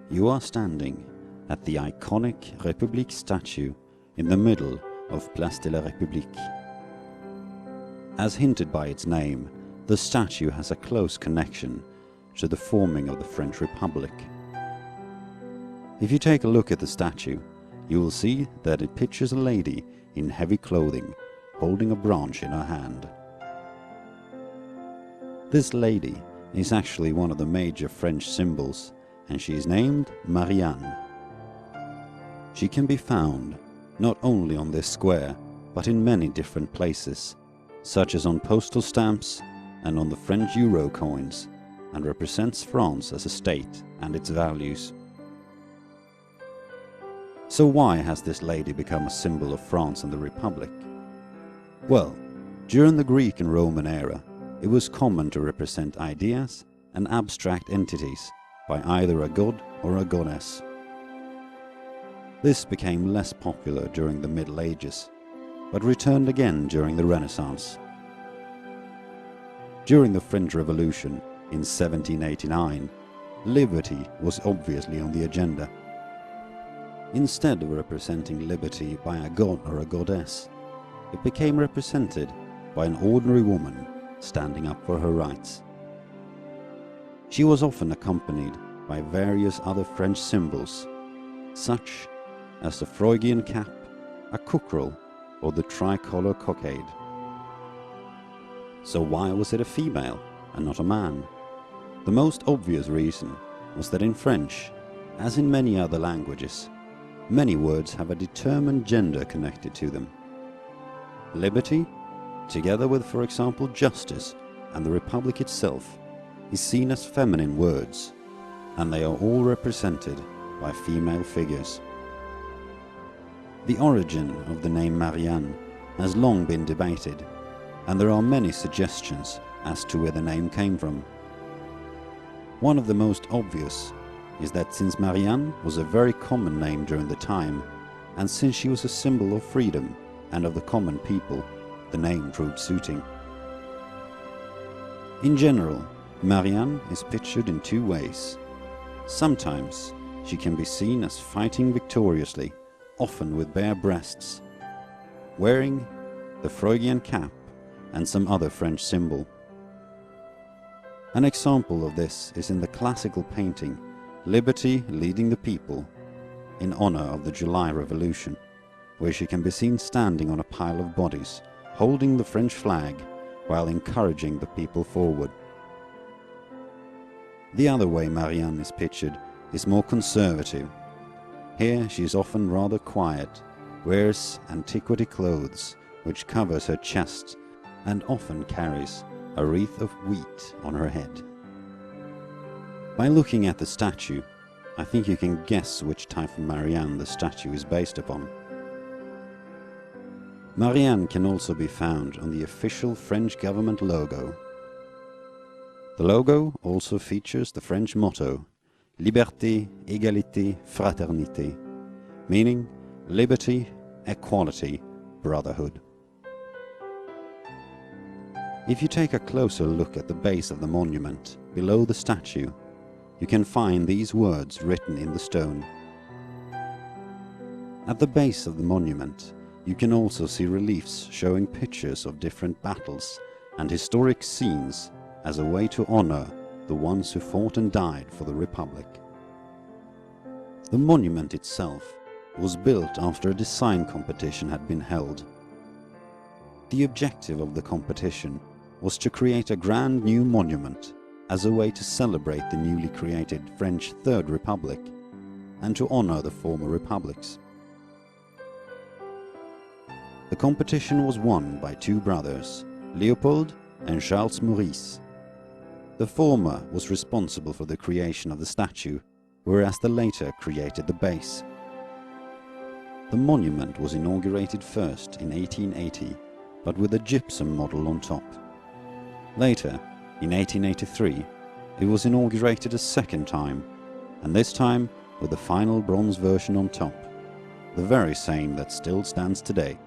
You are standing at the iconic Republique statue in the middle of Place de la République. As hinted by its name, the statue has a close connection to the forming of the French Republic. If you take a look at the statue, you will see that it pictures a lady in heavy clothing holding a branch in her hand. This lady is actually one of the major French symbols, and she is named Marianne. She can be found not only on this square, but in many different places, such as on postal stamps and on the French euro coins, and represents France as a state and its values. So why has this lady become a symbol of France and the Republic? Well, during the Greek and Roman era, it was common to represent ideas and abstract entities by either a god or a goddess. This became less popular during the Middle Ages, but returned again during the Renaissance. During the French Revolution in 1789, liberty was obviously on the agenda. Instead of representing liberty by a god or a goddess, it became represented by an ordinary woman standing up for her rights. She was often accompanied by various other French symbols, such as the Freudian cap, a cockerel, or the tricolor cockade. So why was it a female and not a man? The most obvious reason was that in French, as in many other languages, many words have a determined gender connected to them. Liberty, together with, for example, justice and the Republic itself, is seen as feminine words, and they are all represented by female figures. The origin of the name Marianne has long been debated, and there are many suggestions as to where the name came from. One of the most obvious is that since Marianne was a very common name during the time, and since she was a symbol of freedom and of the common people, the name proved suiting. In general, Marianne is pictured in two ways. Sometimes she can be seen as fighting victoriously, often with bare breasts, wearing the Freudian cap and some other French symbol. An example of this is in the classical painting Liberty Leading the People, in honor of the July Revolution, where she can be seen standing on a pile of bodies, holding the French flag while encouraging the people forward. The other way Marianne is pictured is more conservative. Here she is often rather quiet, wears antiquity clothes which covers her chest, and often carries a wreath of wheat on her head. By looking at the statue, I think you can guess which type of Marianne the statue is based upon. Marianne can also be found on the official French government logo. The logo also features the French motto, Liberté, Égalité, Fraternité, meaning liberty, equality, brotherhood. If you take a closer look at the base of the monument, below the statue, you can find these words written in the stone. At the base of the monument, you can also see reliefs showing pictures of different battles and historic scenes as a way to honor the ones who fought and died for the Republic. The monument itself was built after a design competition had been held. The objective of the competition was to create a grand new monument as a way to celebrate the newly created French Third Republic and to honor the former republics. The competition was won by two brothers, Leopold and Charles Maurice. The former was responsible for the creation of the statue, whereas the latter created the base. The monument was inaugurated first in 1880, but with a gypsum model on top. Later, in 1883, it was inaugurated a second time, and this time with the final bronze version on top, the very same that still stands today.